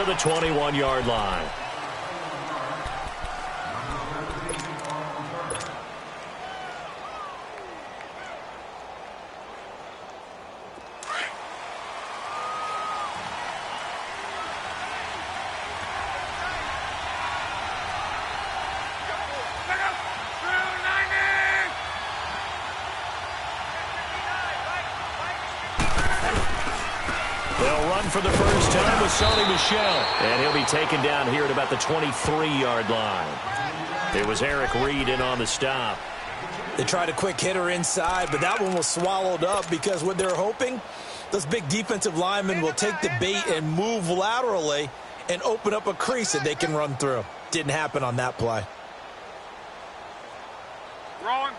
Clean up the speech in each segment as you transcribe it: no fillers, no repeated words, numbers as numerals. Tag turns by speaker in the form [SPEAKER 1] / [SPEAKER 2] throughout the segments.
[SPEAKER 1] to the 21-yard line. They'll run for the first time with Sonny Michel. And he'll be taken down here at about the 23-yard line. It was Eric Reed in on the stop.
[SPEAKER 2] They tried a quick hitter inside, but that one was swallowed up because what they're hoping, those big defensive linemen will take the bait and move laterally and open up a crease that they can run through. Didn't happen on that play.
[SPEAKER 3] Wrong.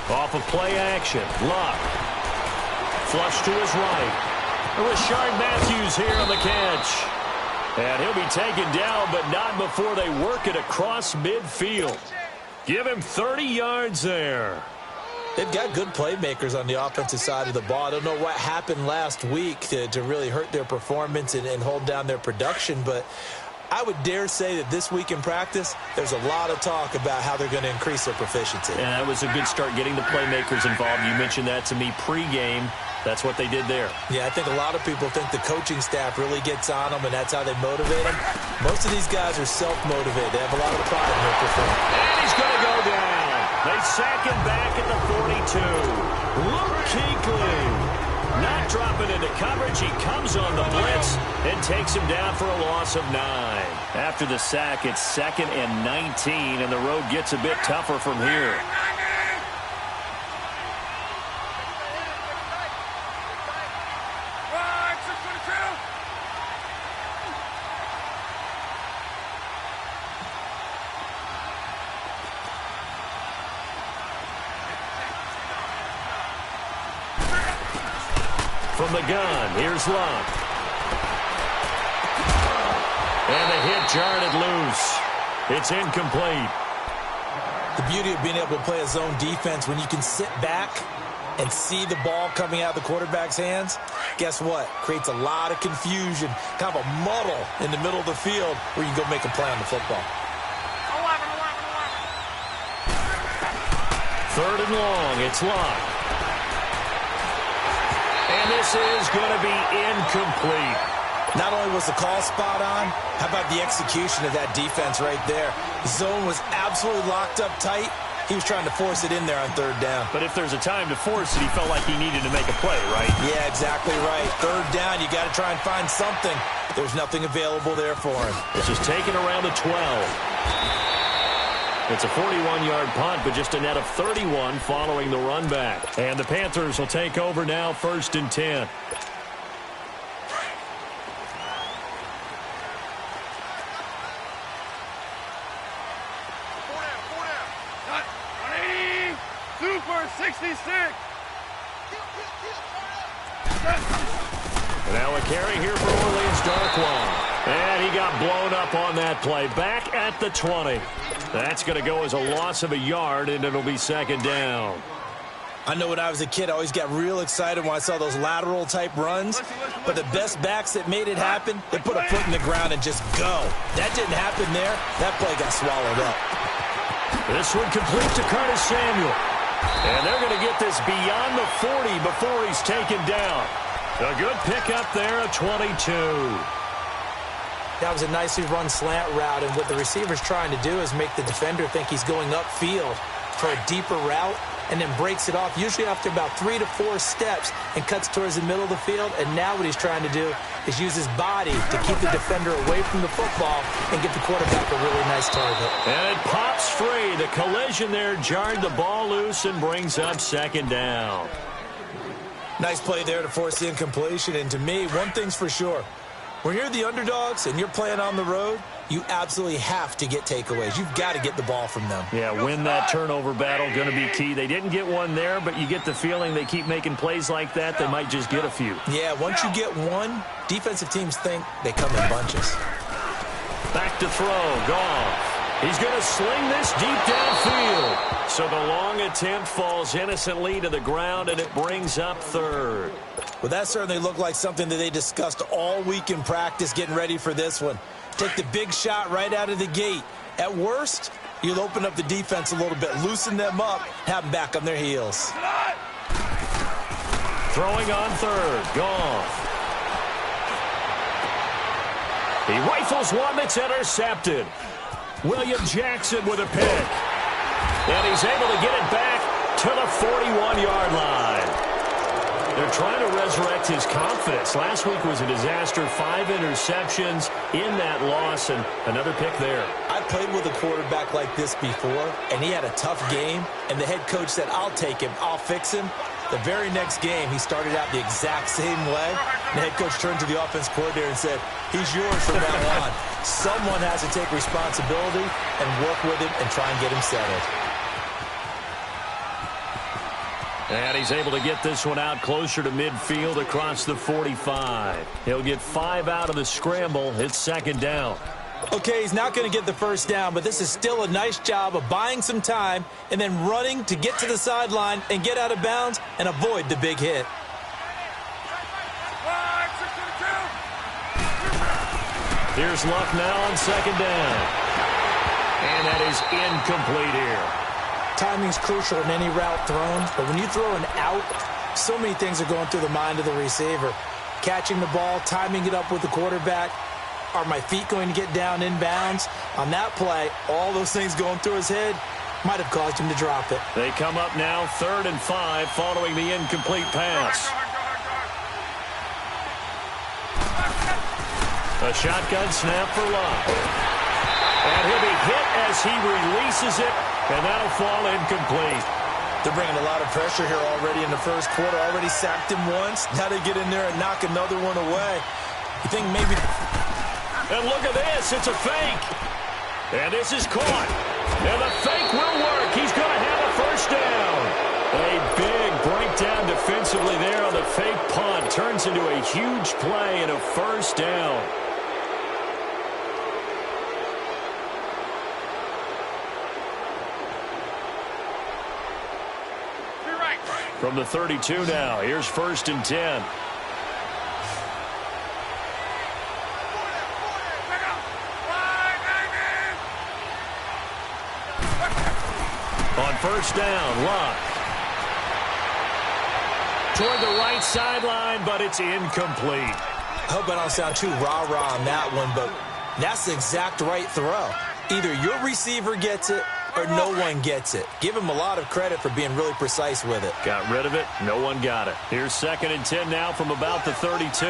[SPEAKER 1] Off of play action. Luck. Flush to his right. Rashard Matthews here on the catch. And he'll be taken down, but not before they work it across midfield. Give him 30 yards there.
[SPEAKER 2] They've got good playmakers on the offensive side of the ball. I don't know what happened last week to really hurt their performance and hold down their production, but I would dare say that this week in practice, there's a lot of talk about how they're going to increase their proficiency.
[SPEAKER 1] Yeah, that was a good start getting the playmakers involved. You mentioned that to me pregame. That's what they did there.
[SPEAKER 2] Yeah, I think a lot of people think the coaching staff really gets on them, and that's how they motivate them. Most of these guys are self-motivated. They have a lot of pride in their performance.
[SPEAKER 1] And he's going to go down. They sack him back at the 42. Luke Kuechly not dropping into coverage. He comes on the blitz and takes him down for a loss of 9. After the sack, it's 2nd and 19, and the road gets a bit tougher from here. From the gun, here's Luck. And the hit jarred it loose. It's incomplete.
[SPEAKER 2] The beauty of being able to play a zone defense when you can sit back and see the ball coming out of the quarterback's hands, guess what? Creates a lot of confusion, kind of a muddle in the middle of the field where you can go make a play on the football.
[SPEAKER 1] 3rd and long, it's Luck. And this is going to be incomplete.
[SPEAKER 2] Not only was the call spot on, how about the execution of that defense right there? The zone was absolutely locked up tight. He was trying to force it in there on 3rd down.
[SPEAKER 1] But if there's a time to force it, he felt like he needed to make a play, right?
[SPEAKER 2] Yeah, exactly right. 3rd down, you got to try and find something. There's nothing available there for him.
[SPEAKER 1] This is taken around the 12. It's a 41-yard punt, but just a net of 31 following the run back. And the Panthers will take over now, 1st and 10.
[SPEAKER 3] Super 66.
[SPEAKER 1] Now a carry here for Orleans Darkwa. And he got blown up on that play. Back at the 20. That's going to go as a loss of a yard, and it'll be 2nd down.
[SPEAKER 2] I know when I was a kid, I always got real excited when I saw those lateral-type runs. But the best backs that made it happen, they put a foot in the ground and just go. That didn't happen there. That play got swallowed up.
[SPEAKER 1] This one complete to Curtis Samuel. And they're going to get this beyond the 40 before he's taken down. A good pickup there at 22.
[SPEAKER 2] That was a nicely run slant route, and what the receiver's trying to do is make the defender think he's going upfield for a deeper route, and then breaks it off, usually after about 3 to 4 steps, and cuts towards the middle of the field. And now what he's trying to do is use his body to keep the defender away from the football and get the quarterback a really nice target.
[SPEAKER 1] And it pops free. The collision there jarred the ball loose and brings up 2nd down.
[SPEAKER 2] Nice play there to force the incompletion, and to me, one thing's for sure. When you're the underdogs and you're playing on the road, you absolutely have to get takeaways. You've got to get the ball from them.
[SPEAKER 1] Yeah, win that turnover battle, going to be key. They didn't get one there, but you get the feeling they keep making plays like that, they might just get a few.
[SPEAKER 2] Yeah, once you get one, defensive teams think they come in bunches.
[SPEAKER 1] Back to throw, Goff. He's going to sling this deep downfield. So the long attempt falls innocently to the ground, and it brings up third.
[SPEAKER 2] Well, that certainly looked like something that they discussed all week in practice getting ready for this one. Take the big shot right out of the gate. At worst, you'll open up the defense a little bit, loosen them up, have them back on their heels.
[SPEAKER 1] Throwing on third, Goff. He rifles one that's intercepted. William Jackson with a pick. And he's able to get it back to the 41-yard line. They're trying to resurrect his confidence. Last week was a disaster. 5 interceptions in that loss, and another pick there.
[SPEAKER 2] I played with a quarterback like this before, and he had a tough game, and the head coach said, I'll take him, I'll fix him. The very next game, he started out the exact same way. The head coach turned to the offense coordinator and said, he's yours from now on. Someone has to take responsibility and work with him and try and get him settled.
[SPEAKER 1] And he's able to get this one out closer to midfield across the 45. He'll get 5 out of the scramble. It's second down.
[SPEAKER 2] Okay, he's not going to get the first down, but this is still a nice job of buying some time and then running to get to the sideline and get out of bounds and avoid the big hit.
[SPEAKER 1] Here's Luck now on second down. And that is incomplete here.
[SPEAKER 2] Timing's crucial in any route thrown, but when you throw an out, so many things are going through the mind of the receiver. Catching the ball, timing it up with the quarterback. Are my feet going to get down in bounds? On that play, all those things going through his head might have caused him to drop it.
[SPEAKER 1] They come up now 3rd and 5 following the incomplete pass. A shotgun snap for Luck. And he'll be hit as he releases it, and that'll fall incomplete.
[SPEAKER 2] They're bringing a lot of pressure here already in the first quarter. Already sacked him once. Now they get in there and knock another one away. You think maybe...
[SPEAKER 1] And look at this. It's a fake. And this is caught. And the fake will work. He's going to have a first down. A big breakdown defensively there on the fake punt. Turns into a huge play and a first down. From the 32 now, here's 1st and 10. On first down, Luck. Toward the right sideline, but it's incomplete.
[SPEAKER 2] I hope I don't sound too rah-rah on that one, but that's the exact right throw. Either your receiver gets it or no one gets it. Give him a lot of credit for being really precise with it.
[SPEAKER 1] Got rid of it. No one got it. Here's 2nd and 10 now from about the 32.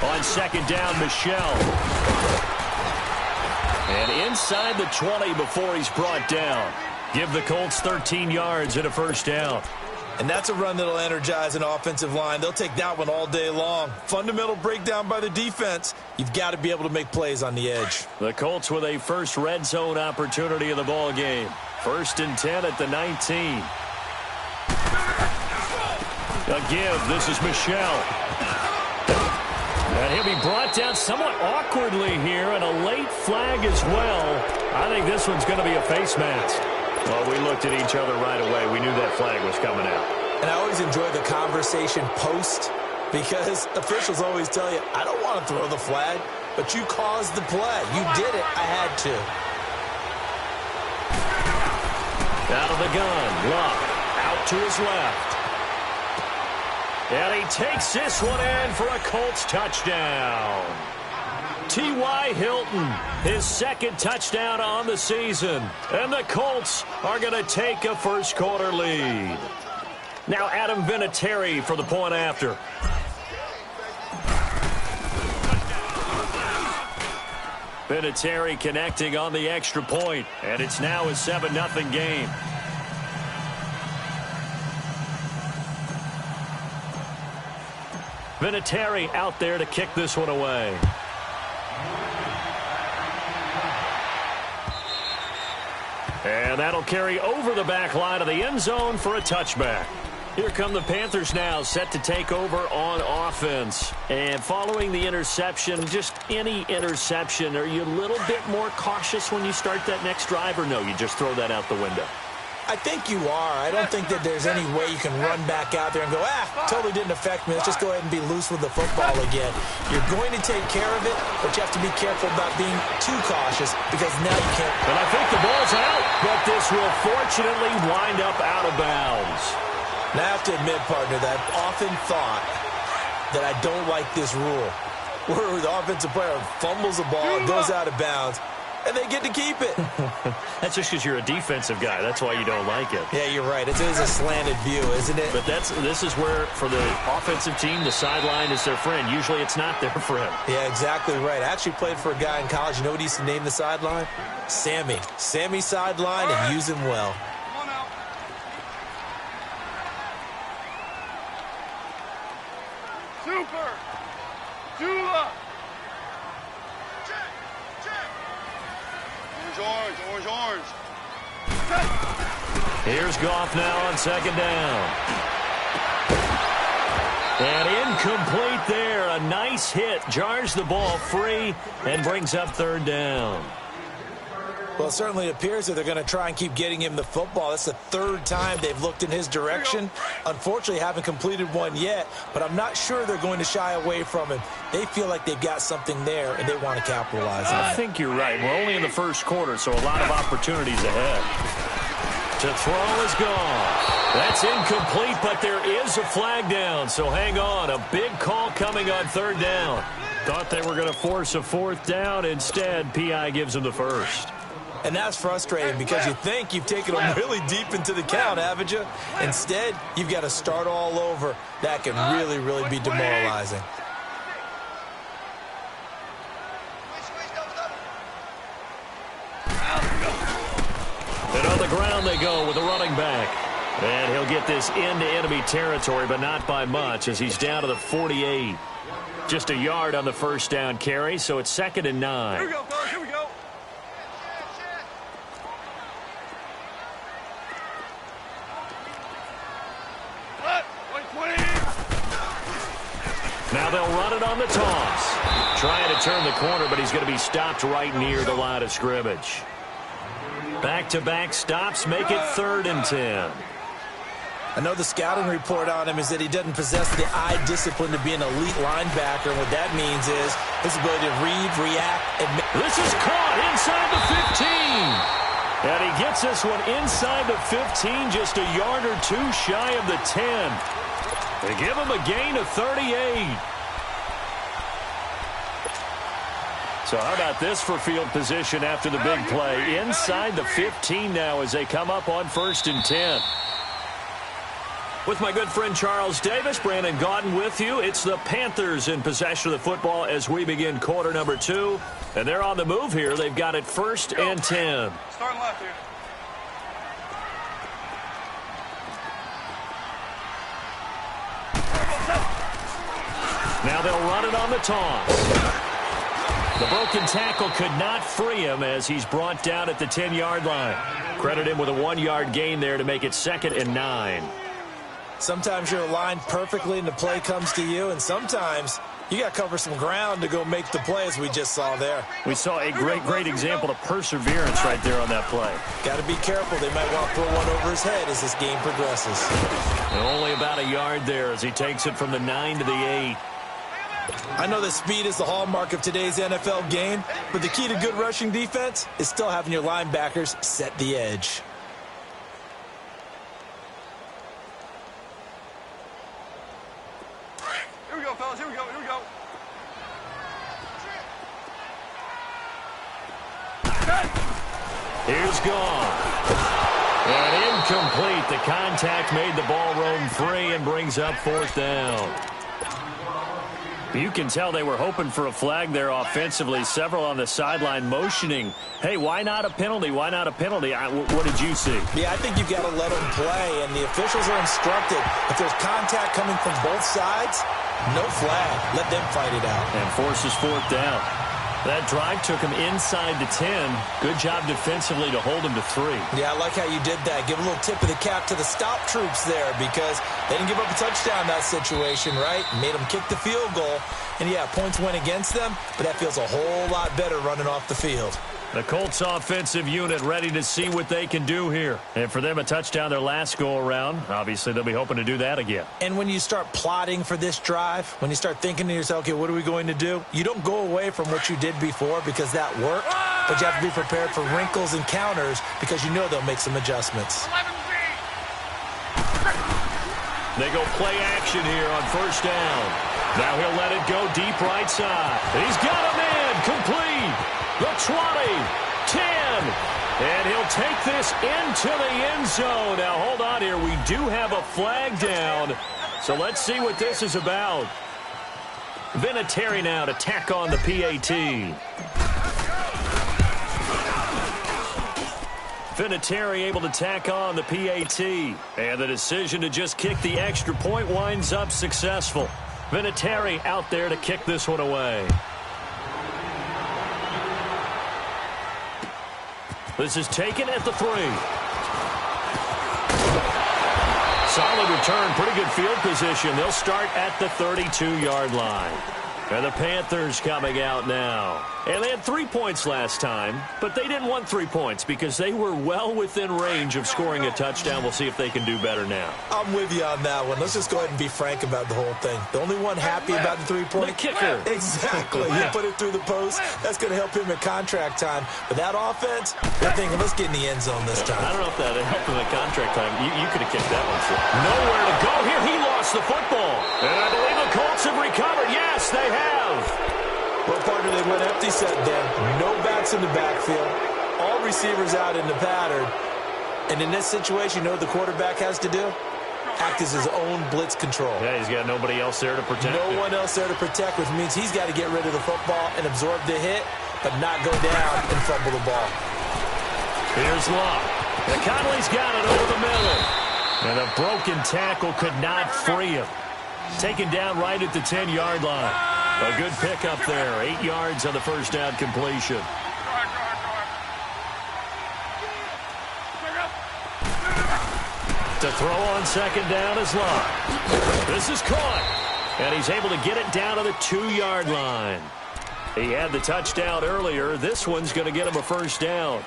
[SPEAKER 1] On second down, Michel. And inside the 20 before he's brought down. Give the Colts 13 yards and a first down.
[SPEAKER 2] And that's a run that'll energize an offensive line. They'll take that one all day long. Fundamental breakdown by the defense. You've got to be able to make plays on the edge.
[SPEAKER 1] The Colts with a first red zone opportunity in the ball game. 1st and 10 at the 19. A give. This is Michel. And he'll be brought down somewhat awkwardly here, and a late flag as well. I think this one's going to be a face mask. Well, we looked at each other right away. We knew that flag was coming out.
[SPEAKER 2] And I always enjoy the conversation post because officials always tell you, I don't want to throw the flag, but you caused the play. You did it. I had to.
[SPEAKER 1] Out of the gun. Luck out to his left. And he takes this one in for a Colts touchdown. T.Y. Hilton, his 2nd touchdown on the season. And the Colts are going to take a first quarter lead. Now Adam Vinatieri for the point after. Vinatieri connecting on the extra point. And it's now a 7-0 game. Vinatieri out there to kick this one away. And that'll carry over the back line of the end zone for a touchback. Here come the Panthers now, set to take over on offense. And following the interception, just any interception, are you a little bit more cautious when you start that next drive, or no, you just throw that out the window?
[SPEAKER 2] I think you are. I don't think that there's any way you can run back out there and go, totally didn't affect me. Let's just go ahead and be loose with the football again. You're going to take care of it, but you have to be careful about being too cautious because now you can't.
[SPEAKER 1] And I think the ball's out, but this will fortunately wind up out of bounds.
[SPEAKER 2] Now, I have to admit, partner, that I've often thought that I don't like this rule where the offensive player fumbles the ball, goes out of bounds, and they get to keep it.
[SPEAKER 1] That's just because you're a defensive guy. That's why you don't like it.
[SPEAKER 2] Yeah, you're right. It is a slanted view, isn't it?
[SPEAKER 1] But this is where, for the offensive team, the sideline is their friend. Usually it's not their friend.
[SPEAKER 2] Yeah, exactly right. I actually played for a guy in college. You know what he used to name the sideline? Sammy. Sammy sideline, and use him well.
[SPEAKER 3] Super! Jula! Orange.
[SPEAKER 1] Here's Goff now on second down. And incomplete there. A nice hit. Jars the ball free and brings up third down.
[SPEAKER 2] Well, it certainly appears that they're going to try and keep getting him the football. That's the third time they've looked in his direction. Unfortunately, haven't completed one yet, but I'm not sure they're going to shy away from him. They feel like they've got something there, and they want to capitalize on it.
[SPEAKER 1] I think you're right. We're only in the first quarter, so a lot of opportunities ahead. To throw is gone. That's incomplete, but there is a flag down, so hang on. A big call coming on third down. Thought they were going to force a fourth down. Instead, P.I. gives them the first.
[SPEAKER 2] And that's frustrating because you think you've taken them really deep into the count, haven't you? Instead, you've got to start all over. That can really, really be demoralizing.
[SPEAKER 1] And on the ground they go with the running back. And he'll get this into enemy territory, but not by much as he's down to the 48. Just a yard on the first down carry, so it's 2nd and 9.
[SPEAKER 3] Here we go, fellas. Here we go.
[SPEAKER 1] Now they'll run it on the toss. Trying to turn the corner, but he's going to be stopped right near the line of scrimmage. Back-to-back stops make it 3rd and 10.
[SPEAKER 2] I know the scouting report on him is that he doesn't possess the eye discipline to be an elite linebacker. And what that means is his ability to read, react, and...
[SPEAKER 1] This is caught inside the 15. And he gets this one inside the 15, just a yard or two shy of the 10. They give him a gain of 38. So how about this for field position after the big play? Inside the 15 now as they come up on 1st and 10. With my good friend Charles Davis, Brandon Gaudin with you. It's the Panthers in possession of the football as we begin quarter number 2. And they're on the move here. They've got it 1st and 10.
[SPEAKER 3] Starting left here.
[SPEAKER 1] Now they'll run it on the toss. The broken tackle could not free him as he's brought down at the 10-yard line. Credit him with a 1-yard gain there to make it 2nd and 9.
[SPEAKER 2] Sometimes you're aligned perfectly and the play comes to you, and sometimes you got to cover some ground to go make the play, as we just saw there.
[SPEAKER 1] We saw a great example of perseverance right there on that play.
[SPEAKER 2] Got to be careful. They might want to throw one over his head as this game progresses.
[SPEAKER 1] And only about a yard there as he takes it from the 9 to the 8.
[SPEAKER 2] I know that speed is the hallmark of today's NFL game, but the key to good rushing defense is still having your linebackers set the edge.
[SPEAKER 3] Here we go, fellas. Here we go. Here we go.
[SPEAKER 1] Here's gone. And incomplete. The contact made the ball roam free and brings up 4th down. You can tell they were hoping for a flag there offensively. Several on the sideline motioning, hey, why not a penalty? Why not a penalty? What did you see?
[SPEAKER 2] Yeah, I think you've got to let them play, and the officials are instructed if there's contact coming from both sides, No flag. Let them fight it out.
[SPEAKER 1] And forces fourth down. That drive took him inside the 10. Good job defensively to hold him to 3.
[SPEAKER 2] Yeah, I like how you did that. Give a little tip of the cap to the stop troops there because they didn't give up a touchdown in that situation, right? Made them kick the field goal. And, yeah, points went against them, but that feels a whole lot better running off the field.
[SPEAKER 1] The Colts offensive unit ready to see what they can do here. And for them, a touchdown their last go-around. Obviously, they'll be hoping to do that again.
[SPEAKER 2] And when you start plotting for this drive, when you start thinking to yourself, okay, what are we going to do? You don't go away from what you did before because that worked, but you have to be prepared for wrinkles and counters because you know they'll make some adjustments.
[SPEAKER 1] They go play action here on first down. Now he'll let it go deep right side. He's got him in, complete. The 20, 10, and he'll take this into the end zone. Now, hold on here. We do have a flag down, so let's see what this is about. Vinatieri now to tack on the PAT. Vinatieri able to tack on the PAT. And the decision to just kick the extra point winds up successful. Vinatieri out there to kick this one away. This is taken at the 3. Solid return, pretty good field position. They'll start at the 32-yard line. And the Panthers coming out now. And they had 3 points last time, but they didn't want 3 points because they were well within range of scoring a touchdown. We'll see if they can do better now.
[SPEAKER 2] I'm with you on that one. Let's just go ahead and be frank about the whole thing. The only one happy about the 3-point?
[SPEAKER 1] The kicker.
[SPEAKER 2] Exactly. You put it through the post. That's going to help him at contract time. But that offense, they're thinking, let's get in the end zone this time.
[SPEAKER 1] I don't know if that helped him at contract time. You could have kicked that one. Nowhere to go here. He lost the football. And I believe the Colts have recovered. Yes, they have.
[SPEAKER 2] Well, partner, they went empty set then. No backs in the backfield. All receivers out in the pattern. And in this situation, you know what the quarterback has to do? Act as his own blitz control.
[SPEAKER 1] Yeah, he's got nobody else there to protect him.
[SPEAKER 2] No one else there to protect, which means he's got to get rid of the football and absorb the hit, but not go down and fumble the ball.
[SPEAKER 1] Here's Locke. And Conley's got it over the middle. And a broken tackle could not free him. Taken down right at the 10-yard line. A good pickup there. 8 yards on the first down completion. To throw on second down is Locke. This is caught. And he's able to get it down to the 2-yard line. He had the touchdown earlier. This one's going to get him a first down.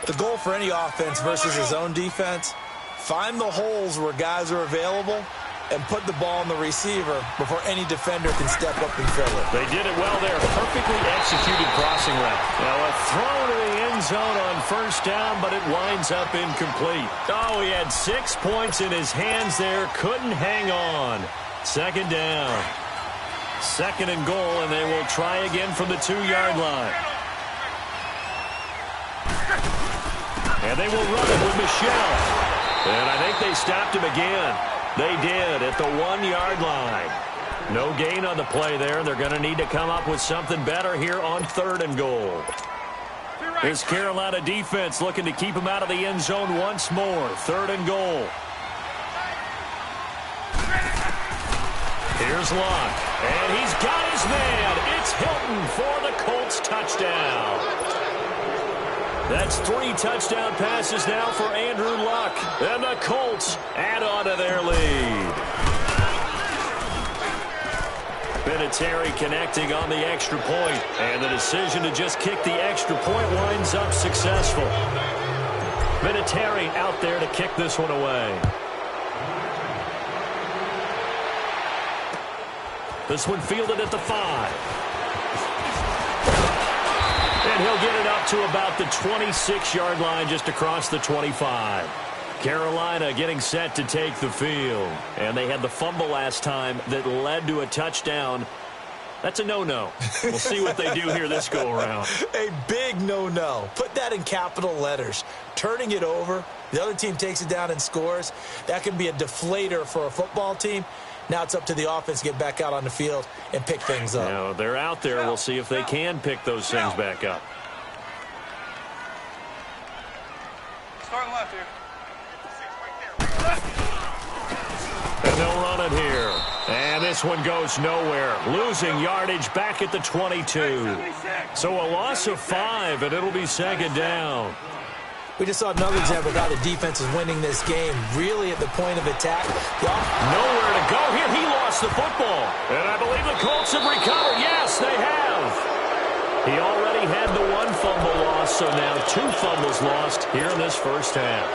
[SPEAKER 2] The goal for any offense versus his own defense, find the holes where guys are available and put the ball on the receiver before any defender can step up and fill it.
[SPEAKER 1] They did it well there. Perfectly executed crossing route. Now a throw to the end zone on first down, but it winds up incomplete. Oh, he had 6 points in his hands there. Couldn't hang on. Second down. Second and goal, and they will try again from the 2-yard line. And they will run it with Michelle. And I think they stopped him again. They did at the 1-yard line. No gain on the play there. They're going to need to come up with something better here on third and goal. This Carolina defense looking to keep him out of the end zone once more. Third and goal. Here's Locke. And he's got his man. It's Hilton for the Colts touchdown. That's 3 touchdown passes now for Andrew Luck. And the Colts add on to their lead. Vinatieri connecting on the extra point. And the decision to just kick the extra point winds up successful. Vinatieri out there to kick this one away. This one fielded at the 5. And he'll get it up to about the 26-yard line, just across the 25. Carolina getting set to take the field. And they had the fumble last time that led to a touchdown. That's a no-no. We'll see what they do here this go-around.
[SPEAKER 2] A big no-no. Put that in capital letters. Turning it over, the other team takes it down and scores. That can be a deflator for a football team. Now it's up to the offense to get back out on the field and pick things up.
[SPEAKER 1] Now, they're out there. We'll see if they can pick those things back up.
[SPEAKER 3] Starting left here.
[SPEAKER 1] And they'll run it here. And this one goes nowhere, losing yardage back at the 22. So a loss of 5, and it'll be second down.
[SPEAKER 2] We just saw another example of how the defense is winning this game, really at the point of attack.
[SPEAKER 1] Nowhere to go here. He lost the football. And I believe the Colts have recovered. Yes, they have. He already had the 1 fumble loss, so now 2 fumbles lost here in this first half.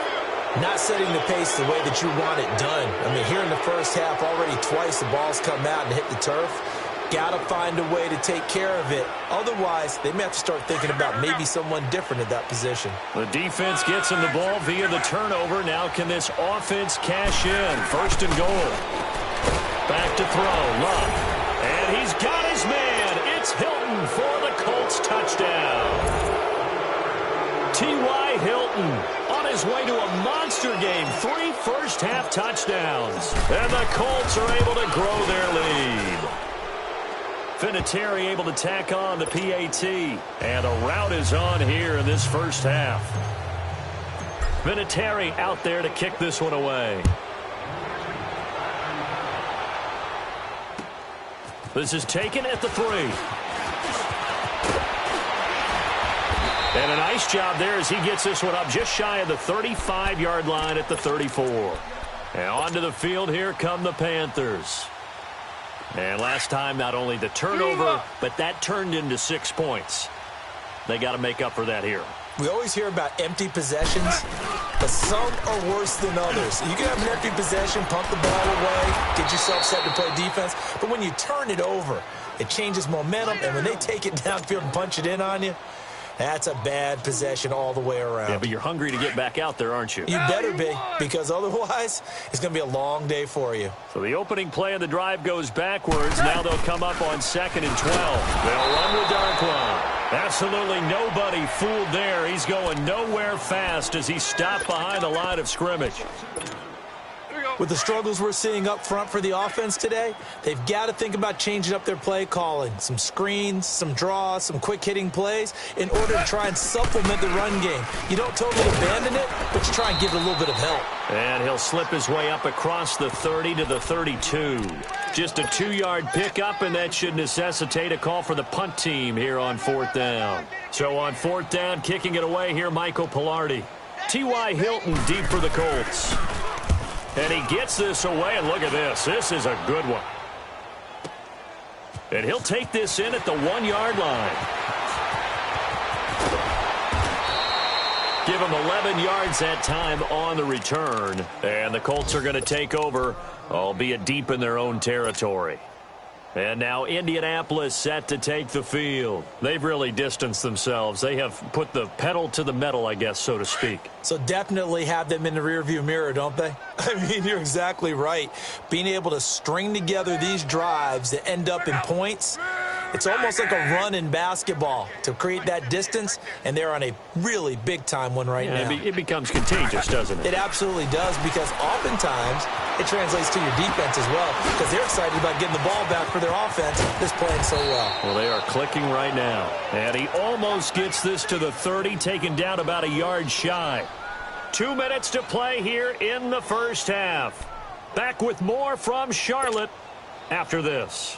[SPEAKER 2] Not setting the pace the way that you want it done. I mean, here in the first half, already twice the ball's come out and hit the turf. Got to find a way to take care of it. Otherwise, they may have to start thinking about maybe someone different at that position.
[SPEAKER 1] The defense gets him the ball via the turnover. Now can this offense cash in? First and goal. Back to throw. Love. And he's got his man. It's Hilton for the Colts touchdown. T.Y. Hilton on his way to a monster game. 3 first-half touchdowns. And the Colts are able to grow their lead. Vinatieri able to tack on the PAT. And a rout is on here in this first half. Vinatieri out there to kick this one away. This is taken at the 3. And a nice job there as he gets this one up just shy of the 35-yard line at the 34. And onto the field, here come the Panthers. And last time, not only the turnover, but that turned into 6 points. They got to make up for that here.
[SPEAKER 2] We always hear about empty possessions, but some are worse than others. You can have an empty possession, pump the ball away, get yourself set to play defense, but when you turn it over, it changes momentum, and when they take it downfield and punch it in on you, that's a bad possession all the way around.
[SPEAKER 1] Yeah, but you're hungry to get back out there, aren't you?
[SPEAKER 2] You better be, because otherwise it's going to be a long day for you.
[SPEAKER 1] So the opening play of the drive goes backwards. Now they'll come up on 2nd and 12. They'll run with Darkwan. Absolutely nobody fooled there. He's going nowhere fast as he stopped behind the line of scrimmage.
[SPEAKER 2] With the struggles we're seeing up front for the offense today, they've got to think about changing up their play calling. Some screens, some draws, some quick-hitting plays in order to try and supplement the run game. You don't totally abandon it, but you try and give it a little bit of help.
[SPEAKER 1] And he'll slip his way up across the 30 to the 32. Just a 2-yard pickup, and that should necessitate a call for the punt team here on 4th down. So on 4th down, kicking it away here, Michael Pilardi. T.Y. Hilton deep for the Colts. And he gets this away, and look at this. This is a good one. And he'll take this in at the 1-yard line. Give him 11 yards that time on the return. And the Colts are going to take over, albeit deep in their own territory. And now Indianapolis set to take the field. They've really distanced themselves. They have put the pedal to the metal, I guess, so to speak.
[SPEAKER 2] So definitely have them in the rearview mirror, don't they? I mean, you're exactly right. Being able to string together these drives that end up in points, it's almost like a run in basketball to create that distance, and they're on a really big-time one right now.
[SPEAKER 1] It becomes contagious, doesn't it?
[SPEAKER 2] It absolutely does, because oftentimes it translates to your defense as well, because they're excited about getting the ball back for their offense that's playing so well.
[SPEAKER 1] Well, they are clicking right now. And he almost gets this to the 30, taken down about a yard shy. 2 minutes to play here in the first half. Back with more from Charlotte after this.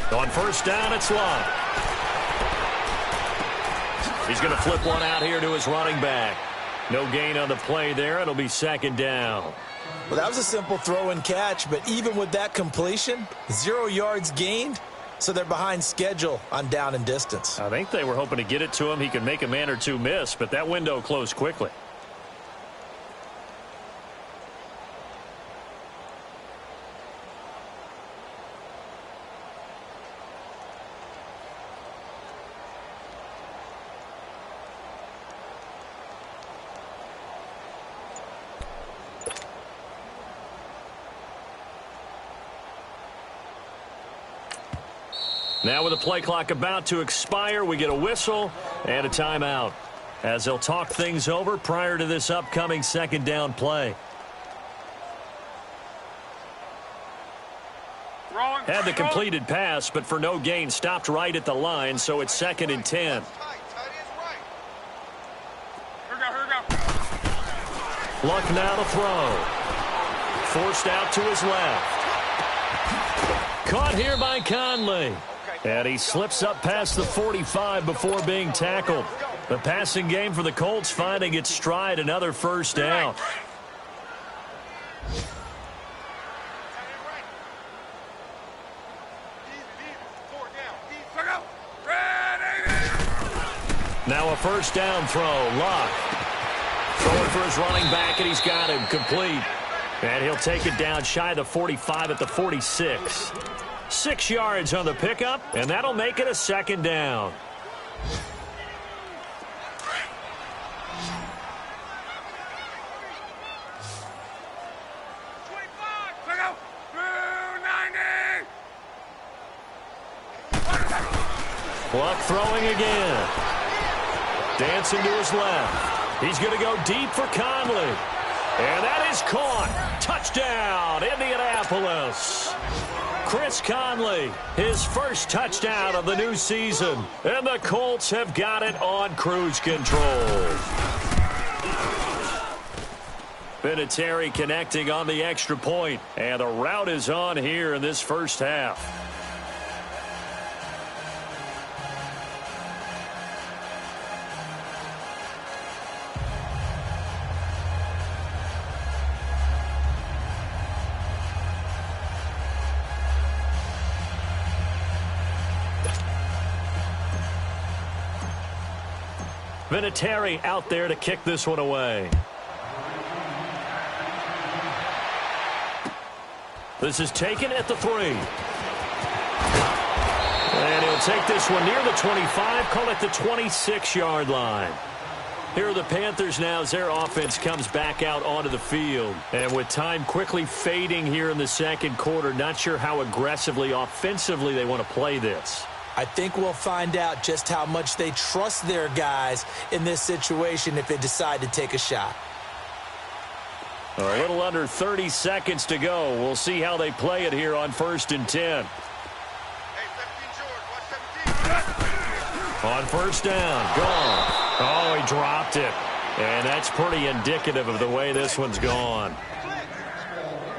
[SPEAKER 1] On 1st down, it's Love. He's going to flip one out here to his running back. No gain on the play there. It'll be 2nd down.
[SPEAKER 2] Well, that was a simple throw and catch, but even with that completion, 0 yards gained, so they're behind schedule on down and distance.
[SPEAKER 1] I think they were hoping to get it to him. He could make a man or two miss, but that window closed quickly. Now with the play clock about to expire, we get a whistle and a timeout as they'll talk things over prior to this upcoming 2nd down play.
[SPEAKER 3] Throwing
[SPEAKER 1] Had the completed pass, but for no gain, stopped right at the line, so it's 2nd and 10. Luck now to throw. Forced out to his left. Caught here by Conley. And he slips up past the 45 before being tackled. The passing game for the Colts finding its stride, another first down. Now a first down throw. Luck throwing for his running back, and he's got him complete. And he'll take it down shy of the 45 at the 46. 6 yards on the pickup, and that'll make it a 2nd down. Luck throwing again. Dancing to his left. He's going to go deep for Conley. And that is caught. Touchdown, Indianapolis. Chris Conley, his first touchdown of the new season. And the Colts have got it on cruise control. Vinatieri connecting on the extra point. And the route is on here in this first half. Vinatieri out there to kick this one away. This is taken at the 3. And he'll take this one near the 25, call it the 26-yard line. Here are the Panthers now as their offense comes back out onto the field. And with time quickly fading here in the second quarter, not sure how aggressively, offensively they want to play this.
[SPEAKER 2] I think we'll find out just how much they trust their guys in this situation if they decide to take a shot.
[SPEAKER 1] A little under 30 seconds to go. We'll see how they play it here on 1st and 10. On first down, gone. Oh, he dropped it. And that's pretty indicative of the way this one's gone.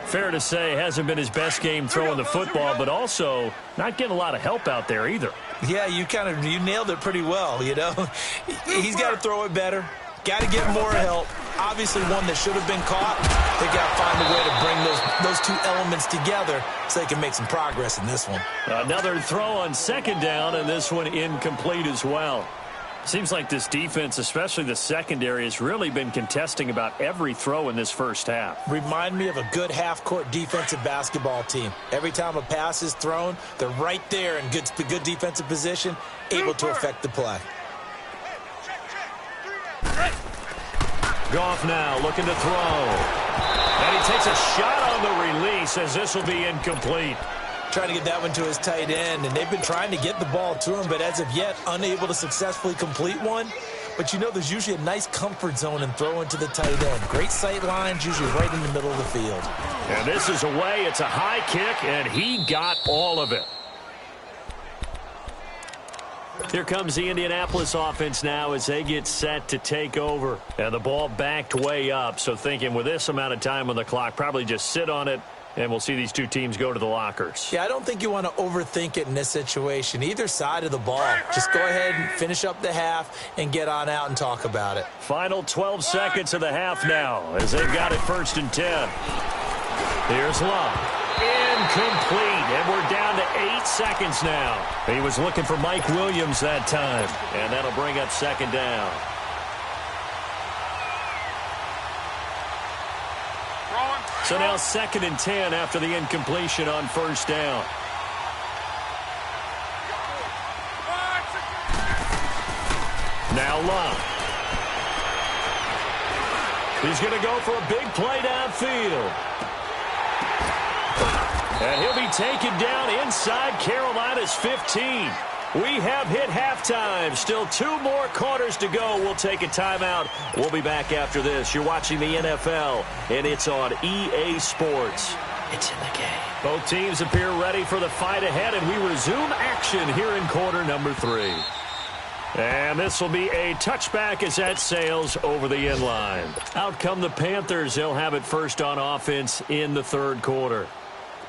[SPEAKER 1] Fair to say, hasn't been his best game throwing the football, but also not getting a lot of help out there either.
[SPEAKER 2] Yeah, you nailed it pretty well, you know. He's got to throw it better. Got to get more help. Obviously one that should have been caught. They got to find a way to bring those two elements together so they can make some progress in this one.
[SPEAKER 1] Another throw on 2nd down, and this one incomplete as well. Seems like this defense, especially the secondary, has really been contesting about every throw in this first half.
[SPEAKER 2] Remind me of a good half-court defensive basketball team. Every time a pass is thrown, they're right there in good defensive position, able to affect the play.
[SPEAKER 1] Goff now looking to throw. And he takes a shot on the release as this will be incomplete.
[SPEAKER 2] Trying to get that one to his tight end, and they've been trying to get the ball to him, but as of yet, unable to successfully complete one. But you know, there's usually a nice comfort zone in throwing to the tight end. Great sight lines, usually right in the middle of the field.
[SPEAKER 1] And this is away. It's a high kick, and he got all of it. Here comes the Indianapolis offense now as they get set to take over. And the ball backed way up, so thinking with this amount of time on the clock, probably just sit on it, and we'll see these two teams go to the lockers.
[SPEAKER 2] Yeah, I don't think you want to overthink it in this situation. Either side of the ball. Just go ahead and finish up the half and get on out and talk about it.
[SPEAKER 1] Final 12 seconds of the half now as they've got it 1st and 10. Here's Luck. Incomplete, and we're down to 8 seconds now. He was looking for Mike Williams that time, and that'll bring up 2nd down. So now 2nd and 10 after the incompletion on 1st down. Now Luck. He's going to go for a big play downfield. And he'll be taken down inside Carolina's 15. We have hit halftime. Still 2 more quarters to go. We'll take a timeout. We'll be back after this. You're watching the NFL, and it's on EA Sports.
[SPEAKER 2] It's in the game.
[SPEAKER 1] Both teams appear ready for the fight ahead, and we resume action here in quarter number 3. And this will be a touchback as that sails over the end line. Out come the Panthers. They'll have it first on offense in the third quarter.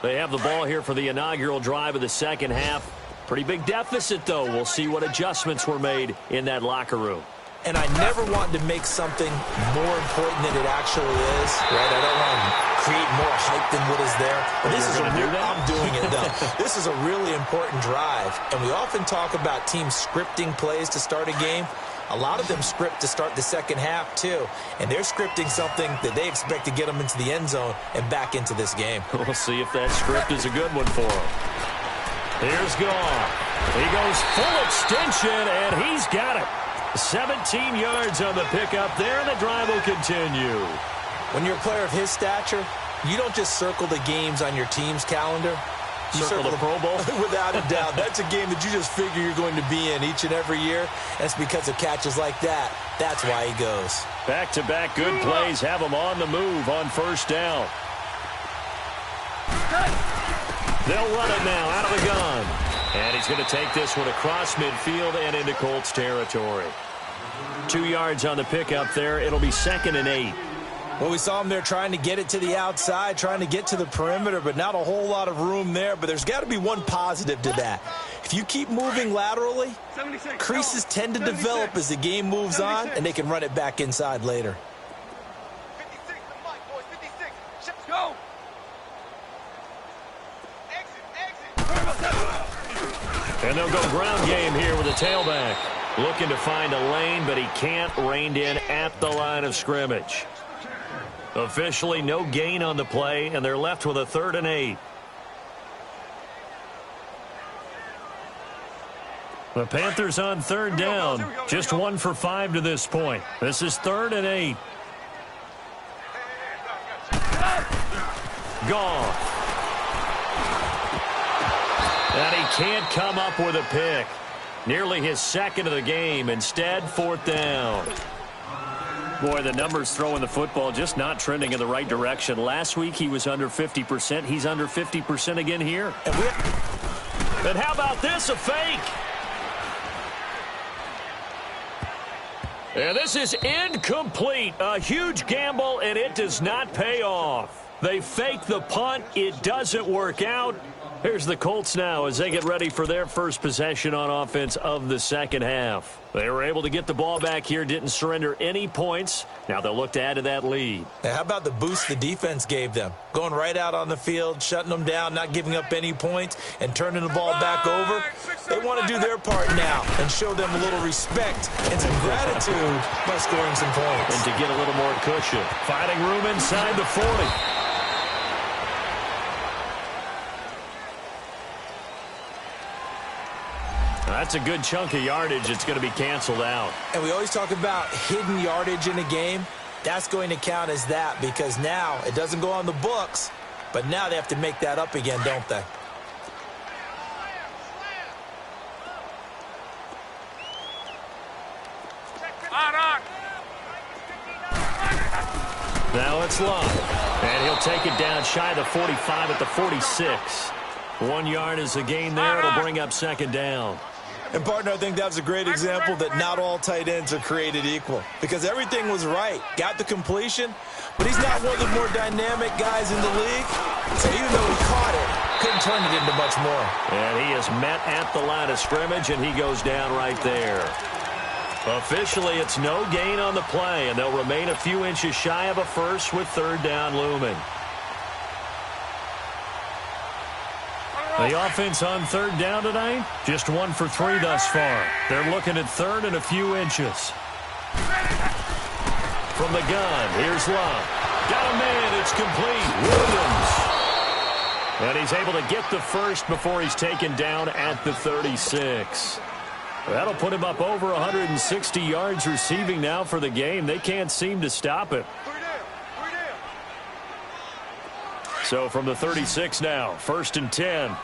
[SPEAKER 1] They have the ball here for the inaugural drive of the second half. Pretty big deficit, though. We'll see what adjustments were made in that locker room.
[SPEAKER 2] And I never want to make something more important than it actually is, right? I don't want to create more hype than what is there. But this is I'm doing it, though. This is a really important drive. And we often talk about teams scripting plays to start a game. A lot of them script to start the second half, too. And they're scripting something that they expect to get them into the end zone and back into this game.
[SPEAKER 1] We'll see if that script is a good one for them. Here's Gone. He goes full extension, and he's got it. 17 yards on the pickup there, and the drive will continue.
[SPEAKER 2] When you're a player of his stature, you don't just circle the games on your team's calendar. You
[SPEAKER 1] circle the Pro Bowl?
[SPEAKER 2] Without a doubt. That's a game that you just figure you're going to be in each and every year. And it's because of catches like that. That's why he goes.
[SPEAKER 1] Back-to-back good plays have him on the move on first down. They'll run it now out of the gun. And he's going to take this one across midfield and into Colts territory. 2 yards on the pickup there. It'll be 2nd and 8.
[SPEAKER 2] Well, we saw him there trying to get it to the outside, trying to get to the perimeter, but not a whole lot of room there. But there's got to be one positive to that. If you keep moving laterally, creases tend to develop as the game moves on, and they can run it back inside later.
[SPEAKER 3] 56, boys, 56. Go!
[SPEAKER 1] And they'll go ground game here with a tailback. Looking to find a lane, but he can't. Reined in at the line of scrimmage. Officially no gain on the play, and they're left with a 3rd and 8. The Panthers on 3rd down. Just 1 for 5 to this point. This is 3rd and 8. Gone. And he can't come up with a pick. Nearly his 2nd of the game. Instead, 4th down. Boy, the numbers throwing the football just not trending in the right direction. Last week he was under 50%. He's under 50% again here. And how about this, a fake? And this is incomplete. A huge gamble, and it does not pay off. They fake the punt. It doesn't work out. Here's the Colts now as they get ready for their first possession on offense of the second half. They were able to get the ball back here, didn't surrender any points. Now they'll look to add to that lead.
[SPEAKER 2] Now, how about the boost the defense gave them? Going right out on the field, shutting them down, not giving up any points, and turning the ball back over. They want to do their part now and show them a little respect and some gratitude by scoring some points.
[SPEAKER 1] And to get a little more cushion. Finding room inside the 40. That's a good chunk of yardage. It's going to be canceled out.
[SPEAKER 2] And we always talk about hidden yardage in a game. That's going to count as that because now it doesn't go on the books, but now they have to make that up again, don't they?
[SPEAKER 1] Now it's Love. And he'll take it down shy of the 45 at the 46. 1 yard is the gain there. It'll bring up 2nd down.
[SPEAKER 2] And, partner, I think that's a great example that not all tight ends are created equal because everything was right. Got the completion, but he's not one of the more dynamic guys in the league. So even though he caught it, couldn't turn it into much more.
[SPEAKER 1] And he is met at the line of scrimmage, and he goes down right there. Officially, it's no gain on the play, and they'll remain a few inches shy of a first with 3rd down looming. The offense on 3rd down tonight, just 1 for 3 thus far. They're looking at 3rd and a few inches. From the gun, here's Love. Got a man, it's complete. Williams. And he's able to get the first before he's taken down at the 36. That'll put him up over 160 yards receiving now for the game. They can't seem to stop it. So from the 36 now, 1st and 10.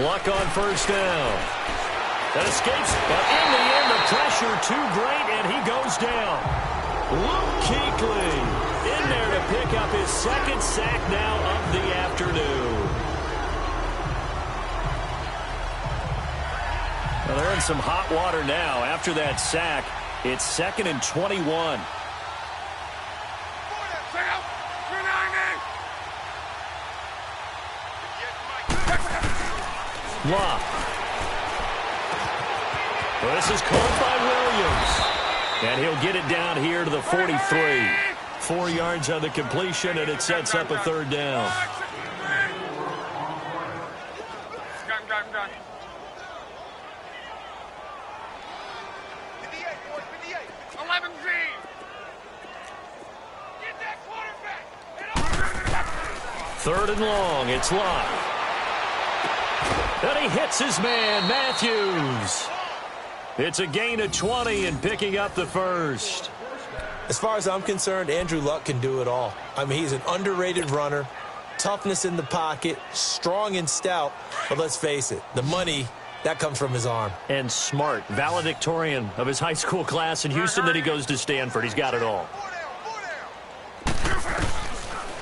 [SPEAKER 1] Luck on 1st down. That escapes, but in the end, the pressure too great, and he goes down. Luke Kuechly in there to pick up his second sack now of the afternoon. Well, they're in some hot water now. After that sack, it's 2nd and 21. Locke. Well, this is called by Williams. And he'll get it down here to the 43. 4 yards on the completion, and it sets up a 3rd down.
[SPEAKER 3] I'm done. 58, boys, 58. 11 Z. Get that quarterback.
[SPEAKER 1] 3rd and long. It's Locke. And he hits his man, Matthews. It's a gain of 20 and picking up the first.
[SPEAKER 2] As far as I'm concerned, Andrew Luck can do it all. I mean, he's an underrated runner, toughness in the pocket, strong and stout. But let's face it, the money, that comes from his arm.
[SPEAKER 1] And smart, valedictorian of his high school class in Houston. Then he goes to Stanford. He's got it all.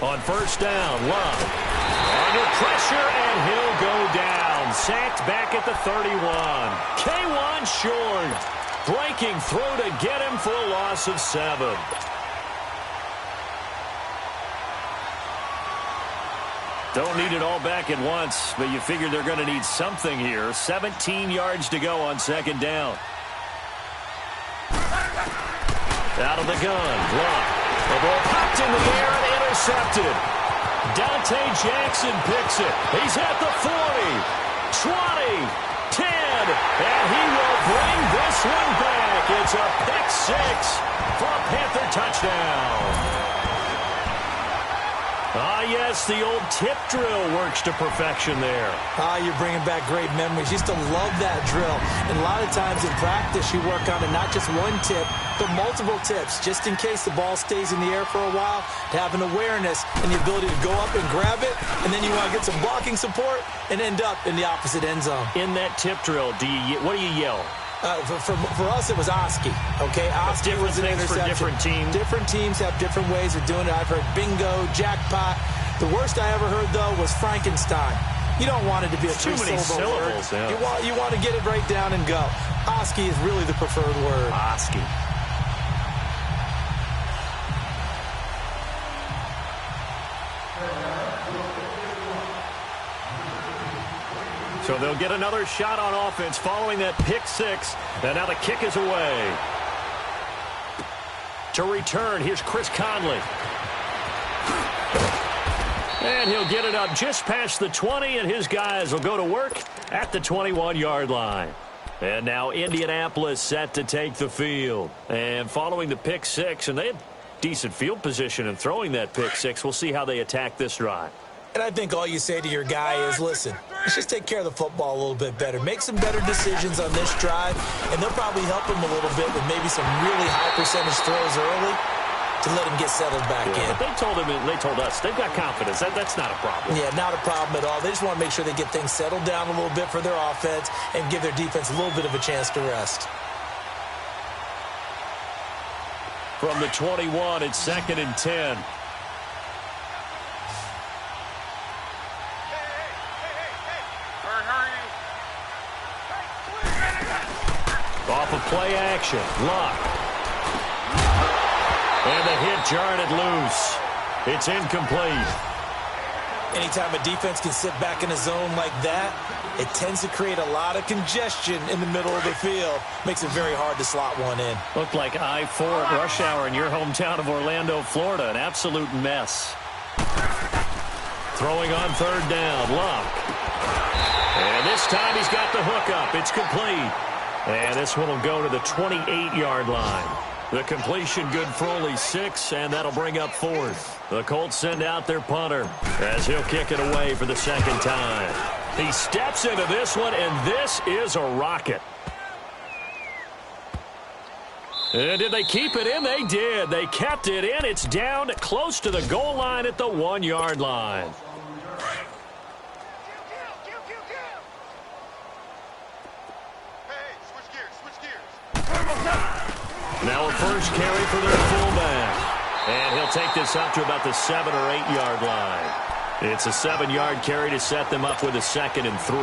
[SPEAKER 1] On 1st down, Luck. Under pressure, and he'll go down. Sacked back at the 31. K1 short. Breaking through to get him for a loss of 7. Don't need it all back at once, but you figure they're going to need something here. 17 yards to go on 2nd down. Out of the gun. Luck. The ball popped in the air and intercepted. Dante Jackson picks it. He's at the 40. 20, 10, and he will bring this one back. It's a pick 6 for a Panther touchdown. Ah, yes, the old tip drill works to perfection there.
[SPEAKER 2] Ah, you're bringing back great memories. Used to love that drill. And a lot of times in practice, you work on it, not just one tip, but multiple tips, just in case the ball stays in the air for a while, to have an awareness and the ability to go up and grab it, and then you want to get some blocking support and end up in the opposite end zone.
[SPEAKER 1] In that tip drill, what do you yell?
[SPEAKER 2] For us, it was Oski. Okay, Oski was an interception.
[SPEAKER 1] For different teams.
[SPEAKER 2] Different teams have different ways of doing it. I've heard bingo, jackpot. The worst I ever heard, though, was Frankenstein. You don't want it to be a three-syllable word. Yeah. You want to get it right down and go. Oski is really the preferred word.
[SPEAKER 1] Oski. So they'll get another shot on offense following that pick 6. And now the kick is away. To return, here's Chris Conley. And he'll get it up just past the 20, and his guys will go to work at the 21-yard line. And now Indianapolis set to take the field. And following the pick 6, and they had decent field position in throwing that pick 6. We'll see how they attack this drive.
[SPEAKER 2] And I think all you say to your guy is, listen, let's just take care of the football a little bit better. Make some better decisions on this drive, and they'll probably help him a little bit with maybe some really high percentage throws early to let him get settled back in.
[SPEAKER 1] But they told us they've got confidence. That's not a problem.
[SPEAKER 2] Yeah, not a problem at all. They just want to make sure they get things settled down a little bit for their offense and give their defense a little bit of a chance to rest.
[SPEAKER 1] From the 21, it's 2nd and 10. Off of play action. Luck. And the hit jarred it loose. It's incomplete.
[SPEAKER 2] Anytime a defense can sit back in a zone like that, it tends to create a lot of congestion in the middle of the field. Makes it very hard to slot one in.
[SPEAKER 1] Looked like I-4 at rush hour in your hometown of Orlando, Florida. An absolute mess. Throwing on 3rd down. Luck. And this time he's got the hook up. It's complete. And this one will go to the 28-yard line. The completion good for only 6, and that'll bring up 4th. The Colts send out their punter as he'll kick it away for the 2nd time. He steps into this one, and this is a rocket. And did they keep it in? They did. They kept it in. It's down close to the goal line at the 1-yard line. Now a first carry for their fullback. And he'll take this up to about the 7 or 8 yard line. It's a 7-yard carry to set them up with a 2nd and 3.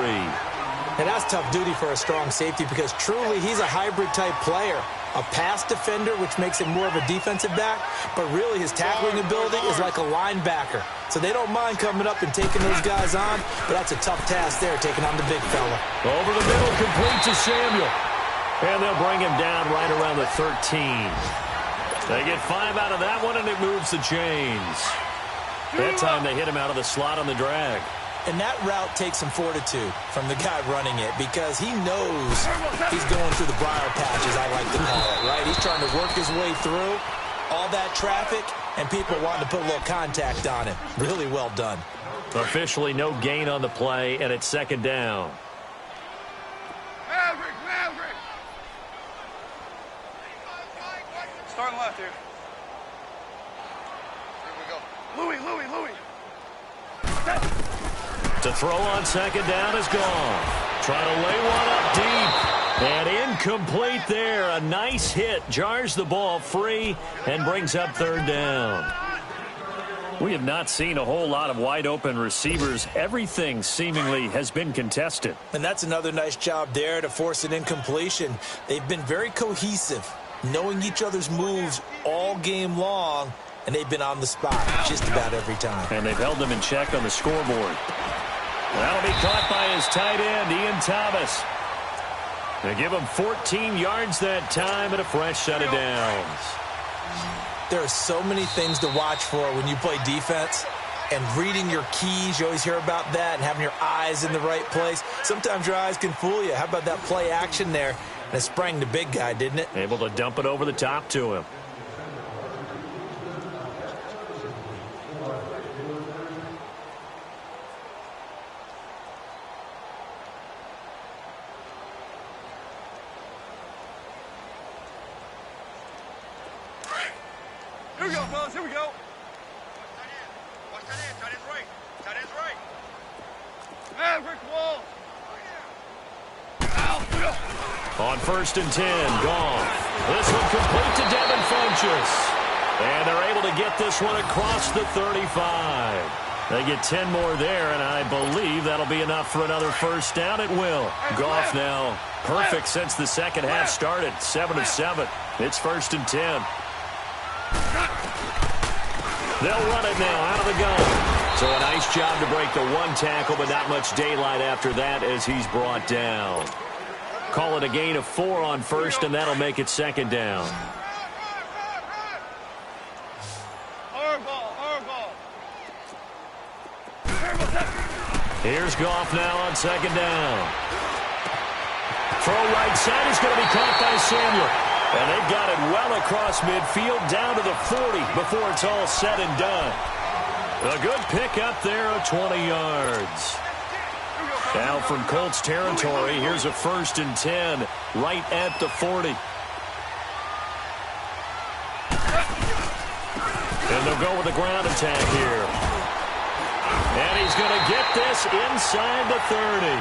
[SPEAKER 2] And that's tough duty for a strong safety because truly he's a hybrid-type player. A pass defender, which makes him more of a defensive back, but really his tackling ability is like a linebacker. So they don't mind coming up and taking those guys on, but that's a tough task there, taking on the big fella.
[SPEAKER 1] Over the middle, complete to Samuel. And they'll bring him down right around the 13. They get 5 out of that one, and it moves the chains. That time they hit him out of the slot on the drag.
[SPEAKER 2] And that route takes some fortitude from the guy running it because he knows he's going through the briar patches, I like to call it, right? He's trying to work his way through all that traffic, and people wanting to put a little contact on him. Really well done.
[SPEAKER 1] Officially no gain on the play, and it's 2nd down.
[SPEAKER 3] Maverick! Starting left here. Here we go. Louis.
[SPEAKER 1] To throw on 2nd down is gone. Trying to lay one up deep. And incomplete there. A nice hit. Jars the ball free and brings up 3rd down. We have not seen a whole lot of wide-open receivers. Everything seemingly has been contested.
[SPEAKER 2] And that's another nice job there to force an incompletion. They've been very cohesive, knowing each other's moves all game long, and they've been on the spot just about every time.
[SPEAKER 1] And they've held them in check on the scoreboard. That'll be caught by his tight end, Ian Thomas. They give him 14 yards that time and a fresh set of downs.
[SPEAKER 2] There are so many things to watch for when you play defense. And reading your keys, you always hear about that, and having your eyes in the right place. Sometimes your eyes can fool you. How about that play action there? And it sprang the big guy, didn't it?
[SPEAKER 1] Able to dump it over the top to him.
[SPEAKER 3] Here we go, fellas. Here we go. Watch that in. Tight end's right. Tight end's right. Maverick wall.
[SPEAKER 1] On 1st and 10, gone. This one complete to Devin Funchess. And they're able to get this one across the 35. They get 10 more there, and I believe that'll be enough for another 1st down. It will. Goff now perfect since the second half started. 7 of 7. It's 1st and 10. They'll run it now out of the gun. So a nice job to break the 1 tackle, but not much daylight after that as he's brought down. Call it a gain of 4 on 1st, and that'll make it 2nd down. Here's Goff now on 2nd down. Throw right side is going to be caught by Samuel. And they've got it well across midfield down to the 40 before it's all said and done. A good pickup there of 20 yards. Now from Colts territory, here's a 1st and 10 right at the 40. And they'll go with the ground attack here. And he's going to get this inside the 30.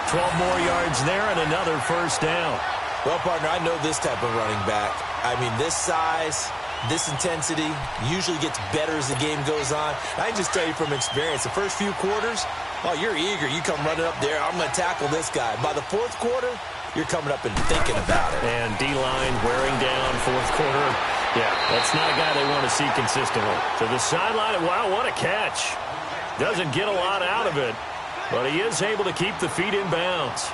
[SPEAKER 1] 12 more yards there and another 1st down.
[SPEAKER 2] Well, partner, I know this type of running back. I mean, this size, this intensity usually gets better as the game goes on. I can just tell you from experience, the first few quarters, oh, you're eager. You come running up there. I'm going to tackle this guy. By the 4th quarter, you're coming up and thinking about it.
[SPEAKER 1] And D-line wearing down 4th quarter. Yeah, that's not a guy they want to see consistently. To the sideline, wow, what a catch. Doesn't get a lot out of it, but he is able to keep the feet in bounds.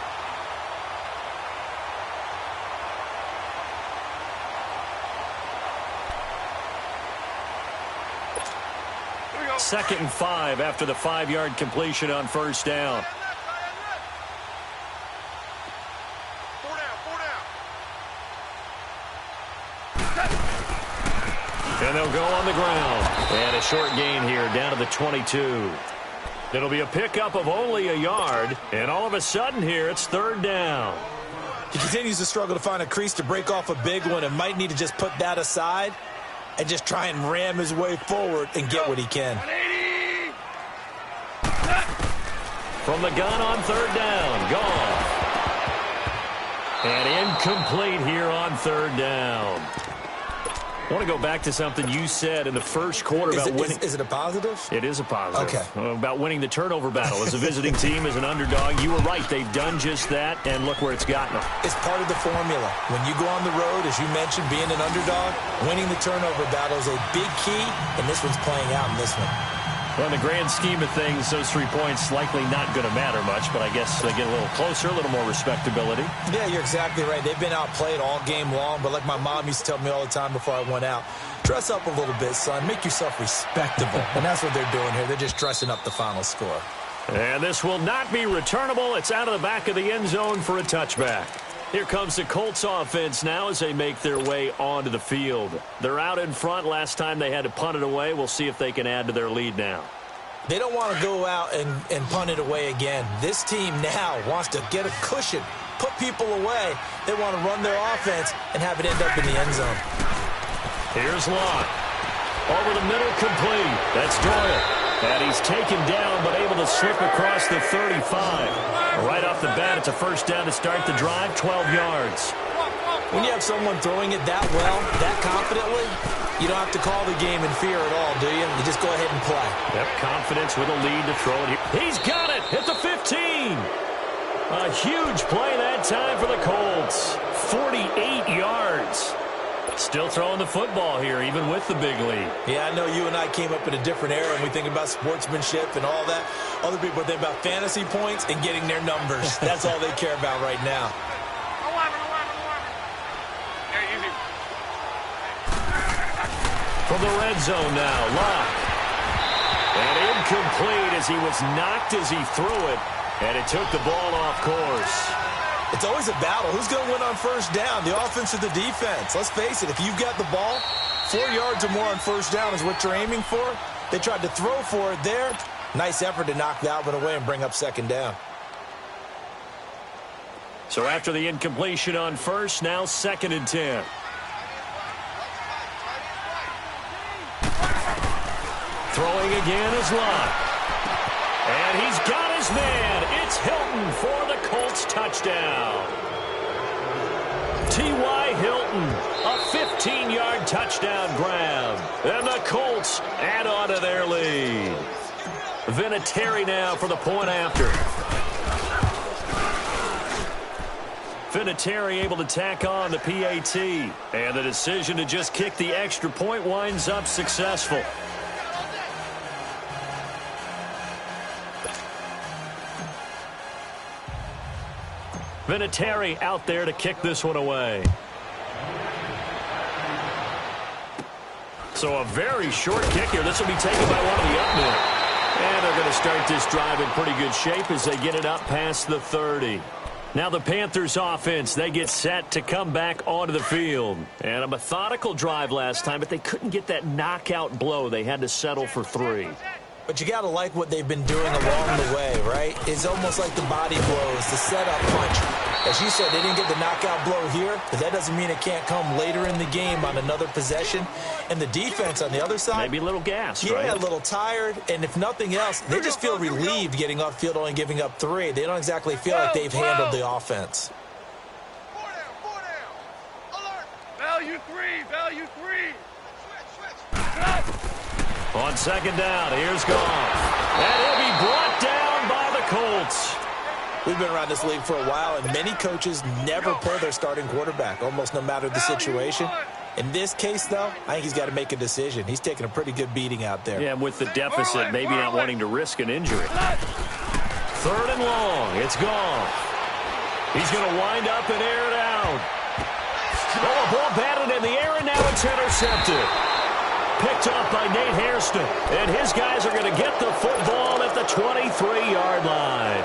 [SPEAKER 1] 2nd and 5 after the 5-yard completion on 1st down. And they'll go on the ground. And a short gain here down to the 22. It'll be a pickup of only a yard. And all of a sudden here, it's 3rd down.
[SPEAKER 2] He continues to struggle to find a crease to break off a big one and might need to just put that aside and just try and ram his way forward and get what he can.
[SPEAKER 1] From the gun on 3rd down, gone. And incomplete here on 3rd down. I want to go back to something you said in the first quarter about winning.
[SPEAKER 2] Is it a positive?
[SPEAKER 1] It is a positive.
[SPEAKER 2] Okay.
[SPEAKER 1] About winning the turnover battle. As a visiting team, as an underdog, you were right. They've done just that, and look where it's gotten them.
[SPEAKER 2] It's part of the formula. When you go on the road, as you mentioned, being an underdog, winning the turnover battle is a big key, and this one's playing out in this one.
[SPEAKER 1] Well, in the grand scheme of things, those 3 points likely not going to matter much, but I guess they get a little closer, a little more respectability.
[SPEAKER 2] Yeah, you're exactly right. They've been outplayed all game long, but like my mom used to tell me all the time before I went out, dress up a little bit, son. Make yourself respectable. And that's what they're doing here. They're just dressing up the final score.
[SPEAKER 1] And this will not be returnable. It's out of the back of the end zone for a touchback. Here comes the Colts offense now as they make their way onto the field. They're out in front. Last time they had to punt it away. We'll see if they can add to their lead now.
[SPEAKER 2] They don't want to go out and punt it away again. This team now wants to get a cushion, put people away. They want to run their offense and have it end up in the end zone.
[SPEAKER 1] Here's Lott. Over the middle, complete. That's Doyle. And he's taken down, but able to slip across the 35. Right off the bat, it's a first down to start the drive, 12 yards.
[SPEAKER 2] When you have someone throwing it that well, that confidently, you don't have to call the game in fear at all, do you? You just go ahead and play.
[SPEAKER 1] Yep, confidence with a lead to throw it here. He's got it at the 15. A huge play that time for the Colts. 48 yards. Still throwing the football here, even with the big lead.
[SPEAKER 2] Yeah, I know you and I came up in a different era, and we think about sportsmanship and all that. Other people think about fantasy points and getting their numbers. That's all they care about right now.
[SPEAKER 1] From the red zone now, Lott. And incomplete as he was knocked as he threw it, and it took the ball off course.
[SPEAKER 2] It's always a battle. Who's going to win on first down, the offense or the defense? Let's face it, if you've got the ball, 4 yards or more on first down is what you're aiming for. They tried to throw for it there. Nice effort to knock that one away and bring up second down.
[SPEAKER 1] So after the incompletion on first, now 2nd and 10. Throwing again is Lott. And he's got his man. It's Hilton for the Colts touchdown. T.Y. Hilton, a 15-yard touchdown grab. And the Colts add on to their lead. Vinatieri now for the point after. Vinatieri able to tack on the PAT. And the decision to just kick the extra point winds up successful. Vinatieri out there to kick this one away. So a very short kick here. This will be taken by one of the up men. And they're going to start this drive in pretty good shape as they get it up past the 30. Now the Panthers offense, they get set to come back onto the field. And a methodical drive last time, but they couldn't get that knockout blow. They had to settle for 3.
[SPEAKER 2] But you got to like what they've been doing along the way, right? It's almost like the body blows, the setup punch. As you said, they didn't get the knockout blow here, but that doesn't mean it can't come later in the game on another possession. And the defense on the other side,
[SPEAKER 1] maybe a little gassed,
[SPEAKER 2] right?
[SPEAKER 1] Yeah,
[SPEAKER 2] a little tired. And if nothing else, they just feel relieved getting upfield, only giving up 3. They don't exactly feel like they've handled the offense.
[SPEAKER 3] 4 down. Alert. Value 3. Value 3. Switch.
[SPEAKER 1] On second down, here's Goff. And he'll be brought down by the Colts.
[SPEAKER 2] We've been around this league for a while, and many coaches never pull their starting quarterback, almost no matter the situation. In this case, though, I think he's got to make a decision. He's taking a pretty good beating out there.
[SPEAKER 1] Yeah, with the deficit, maybe not wanting to risk an injury. 3rd and long, it's Goff. He's going to wind up and air it out. Oh, a ball batted in the air, and now it's intercepted. Picked up by Nate Hairston. And his guys are going to get the football at the 23-yard line.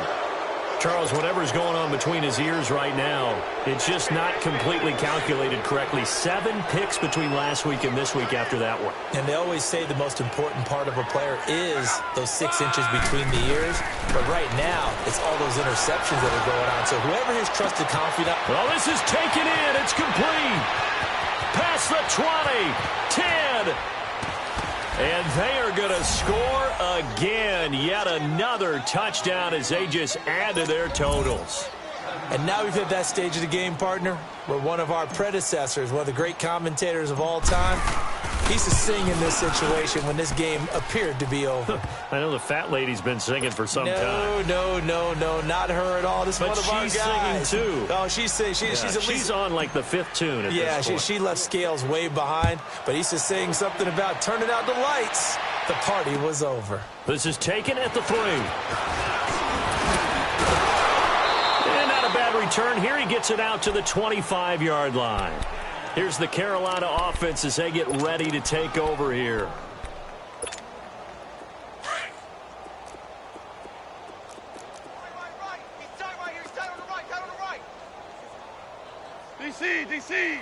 [SPEAKER 1] Charles, whatever's going on between his ears right now, it's just not completely calculated correctly. 7 picks between last week and this week after that one.
[SPEAKER 2] And they always say the most important part of a player is those 6 inches between the ears. But right now, it's all those interceptions that are going on. So whoever his trusted confidant.
[SPEAKER 1] Well, this is taken in. It's complete. Past the 20. 10. And they are going to score again. Yet another touchdown as they just add to their totals.
[SPEAKER 2] And now we've hit that stage of the game, partner, where one of our predecessors, one of the great commentators of all time, he used to sing in this situation when this game appeared to be over.
[SPEAKER 1] I know the fat lady's been singing for some time.
[SPEAKER 2] No, not her at all. This is one of our guys.
[SPEAKER 1] But she's singing, too.
[SPEAKER 2] Oh, she's at least...
[SPEAKER 1] She's on, like, the 5th tune at this point.
[SPEAKER 2] She left Scales way behind, but he used to sing something about turning out the lights. The party was over.
[SPEAKER 1] This is taken at the 3. And not a bad return here. He gets it out to the 25-yard line. Here's the Carolina offense as they get ready to take over here.
[SPEAKER 3] Right. He's tight right here. He's tight on the right. Tight on the right. DC.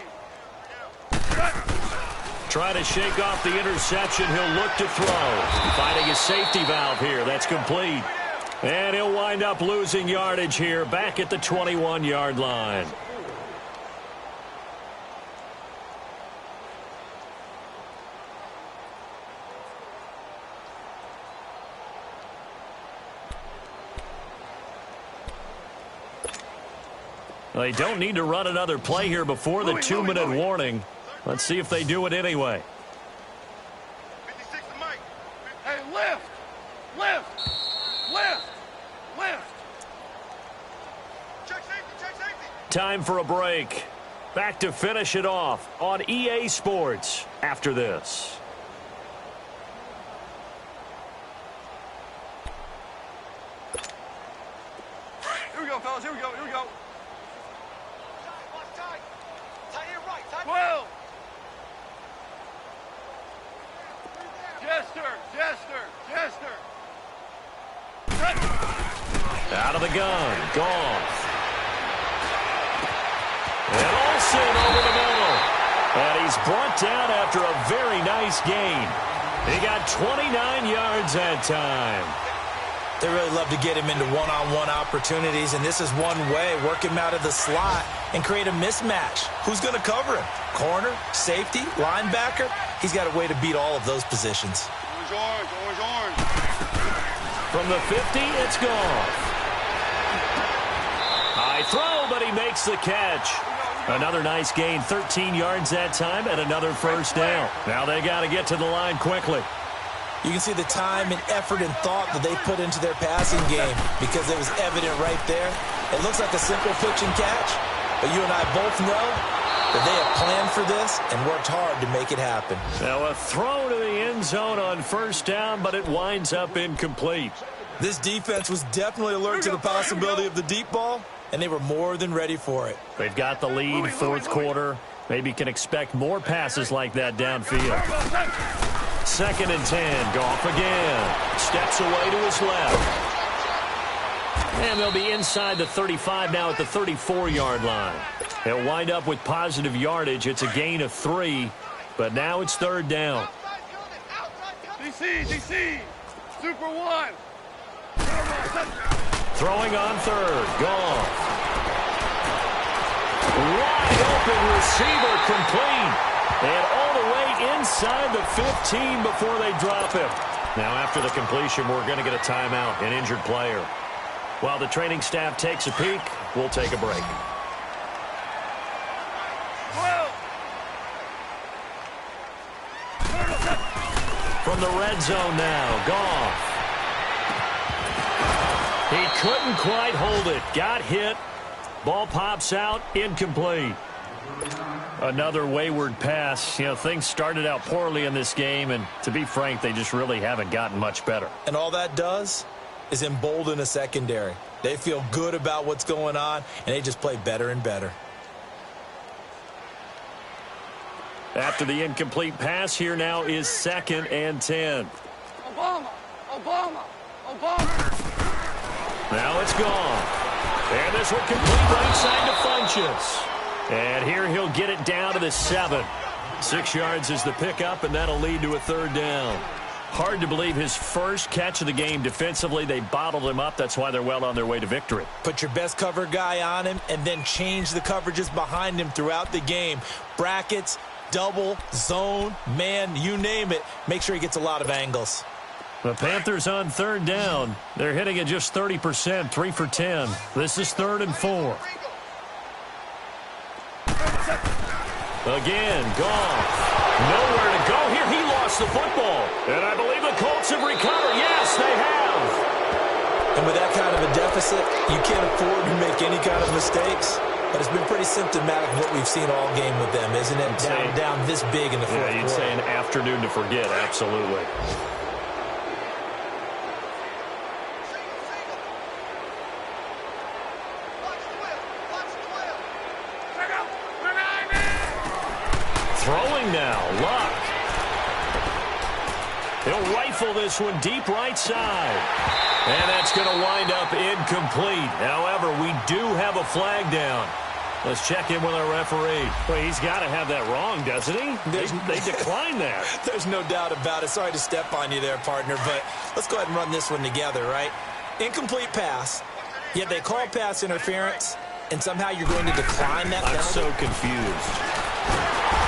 [SPEAKER 1] Trying to shake off the interception. He'll look to throw. Finding his safety valve here. That's complete. And he'll wind up losing yardage here back at the 21-yard line. They don't need to run another play here before the 2-minute warning. Let's see if they do it anyway.
[SPEAKER 3] 56 to Mike. Hey, lift. Check safety.
[SPEAKER 1] Time for a break. Back to finish it off on EA Sports after this.
[SPEAKER 3] Here we go, fellas. Here we go. Tight here right. 12. Jester.
[SPEAKER 1] Out of the gun. Goff. And Olsen over the middle. And he's brought down after a very nice gain. He got 29 yards that time.
[SPEAKER 2] They really love to get him into one-on-one opportunities, and this is one way. Work him out of the slot and create a mismatch. Who's going to cover him? Corner, safety, linebacker? He's got a way to beat all of those positions.
[SPEAKER 3] Orange.
[SPEAKER 1] From the 50, it's gone. High throw, but he makes the catch. Another nice gain, 13 yards that time, and another first down. Now they got to get to the line quickly.
[SPEAKER 2] You can see the time and effort and thought that they put into their passing game because it was evident right there. It looks like a simple pitch and catch, but you and I both know that they have planned for this and worked hard to make it happen.
[SPEAKER 1] Now a throw to the end zone on first down, but it winds up incomplete.
[SPEAKER 2] This defense was definitely alert to the possibility of the deep ball, and they were more than ready for it.
[SPEAKER 1] They've got the lead, fourth quarter. Maybe can expect more passes like that downfield. 2nd and 10. Goff again. Steps away to his left. And they'll be inside the 35 now at the 34-yard line. They'll wind up with positive yardage. It's a gain of 3, but now it's 3rd down.
[SPEAKER 3] DC. Super 1.
[SPEAKER 1] Throwing on 3rd. Goff. Wide open receiver complete. And all the way inside the 15 before they drop him. Now after the completion, we're going to get a timeout, an injured player. While the training staff takes a peek, we'll take a break. From the red zone now, Goff. He couldn't quite hold it. Got hit. Ball pops out, incomplete. Another wayward pass. You know, things started out poorly in this game, and to be frank, they just really haven't gotten much better.
[SPEAKER 2] And all that does is embolden a secondary. They feel good about what's going on, and they just play better and better.
[SPEAKER 1] After the incomplete pass, here now is 2nd and 10.
[SPEAKER 3] Obama.
[SPEAKER 1] Now it's gone. And this one complete right side to Funchess. And here he'll get it down to the 7. 6 yards is the pickup, and that'll lead to a 3rd down. Hard to believe his first catch of the game defensively. They bottled him up. That's why they're well on their way to victory.
[SPEAKER 2] Put your best cover guy on him and then change the coverages behind him throughout the game. Brackets, double, zone, man, you name it. Make sure he gets a lot of angles.
[SPEAKER 1] The Panthers on third down. They're hitting it just 30%, 3 for 10. This is 3rd and 4. Again, Goff. Nowhere to go here. He lost the football. And I believe the Colts have recovered. Yes, they have.
[SPEAKER 2] And with that kind of a deficit, you can't afford to make any kind of mistakes. But it's been pretty symptomatic of what we've seen all game with them, isn't it? Down this big in the fourth quarter.
[SPEAKER 1] You'd say an afternoon to forget, absolutely. Throwing now, Luck. He'll rifle this one deep right side. And that's going to wind up incomplete. However, we do have a flag down. Let's check in with our referee. Well, he's got to have that wrong, doesn't he? They declined that.
[SPEAKER 2] There's no doubt about it. Sorry to step on you there, partner, but let's go ahead and run this one together, right? Incomplete pass, yet they call pass interference, and somehow you're going to decline that penalty?
[SPEAKER 1] I'm so confused.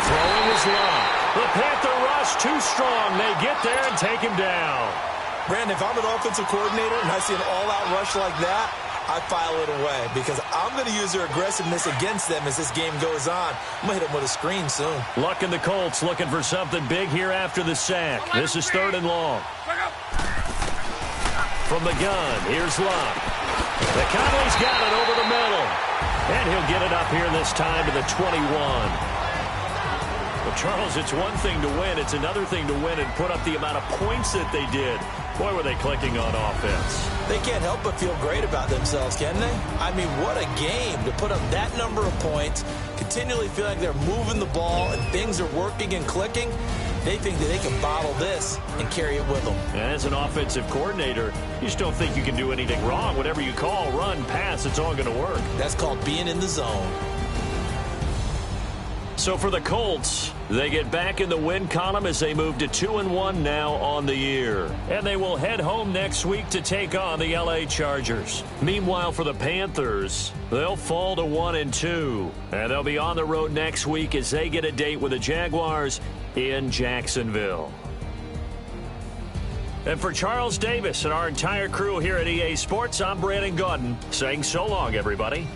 [SPEAKER 1] Throwing is long. The Panther rush too strong. They get there and take him down.
[SPEAKER 2] Brandon, if I'm an offensive coordinator and I see an all-out rush like that, I file it away because I'm going to use their aggressiveness against them as this game goes on. I'm going to hit them with a screen soon.
[SPEAKER 1] Luck and the Colts looking for something big here after the sack. This is 3rd and long. From the gun, here's Luck. The Conley's got it over the middle. And he'll get it up here this time to the 21. Well, Charles, it's one thing to win. It's another thing to win and put up the amount of points that they did. Boy, were they clicking on offense.
[SPEAKER 2] They can't help but feel great about themselves, can they? I mean, what a game to put up that number of points, continually feel like they're moving the ball and things are working and clicking. They think that they can bottle this and carry it with them.
[SPEAKER 1] As an offensive coordinator, you just don't think you can do anything wrong. Whatever you call, run, pass, it's all going to work.
[SPEAKER 2] That's called being in the zone.
[SPEAKER 1] So for the Colts, they get back in the win column as they move to 2-1 now on the year. And they will head home next week to take on the LA Chargers. Meanwhile, for the Panthers, they'll fall to 1-2. And they'll be on the road next week as they get a date with the Jaguars in Jacksonville. And for Charles Davis and our entire crew here at EA Sports, I'm Brandon Gaudin saying so long, everybody.